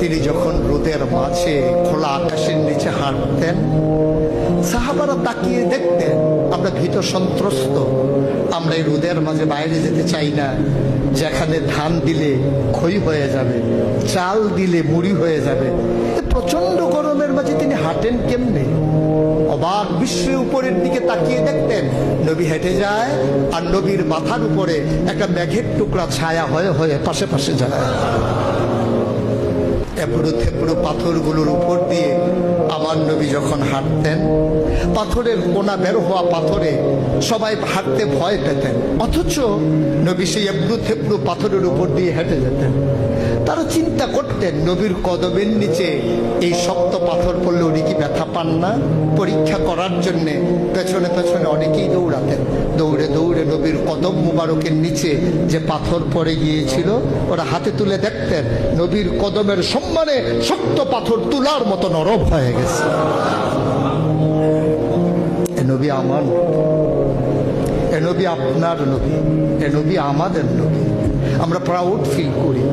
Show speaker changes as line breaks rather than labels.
তিনি যখন রোদের মাঝে খোলা আকাশের নিচে হাঁটতেন, সাহাবারা তাকিয়ে দেখতেন আমরা ভীত সন্ত্রস্ত, আমরা এই রোদের মাঝে বাইরে যেতে চাই না, যেখানে ধান দিলে খই হয়ে যাবে, চাল দিলে মুড়ি হয়ে যাবে। প্রচন্ড গরমের মাঝে তিনি হাঁটেন কেমনে? অবাক বিশ্বে উপরের দিকে তাকিয়ে দেখতেন নবী হেঁটে যায়, আর নবীর মাথার উপরে একটা মেঘের টুকরা ছায়া হয়ে হয়ে পাশে পাশে যায়। এবড়ো থেবড়ো পাথরগুলোর উপর দিয়ে আমার নবী যখন হাঁটতেন, পাথরের কোনা বের হওয়া পাথরে সবাই হাঁটতে ভয় পেতেন, অথচ নবী সেই এবড়ো থেবড়ো পাথরের উপর দিয়ে হেঁটে যেতেন। তারা চিন্তা করতেন নবীর কদমের নিচে এই শক্ত পাথর পড়লে উনি কি ব্যথা পান না? পরীক্ষা করার জন্য পেছনে পেছনে অনেকেই দৌড়াতেন। দৌড়ে দৌড়ে নবীর কদম মুবারকের নিচে যে পাথর পড়ে গিয়েছিল ওরা হাতে তুলে দেখতেন নবীর কদমের সম্মানে শক্ত পাথর তুলার মতো নরম হয়ে গেছে। এ নবী আমার, এ নবী আপনার নবী, এ নবী আমাদের নবী। আমরা প্রাউড ফিল করি।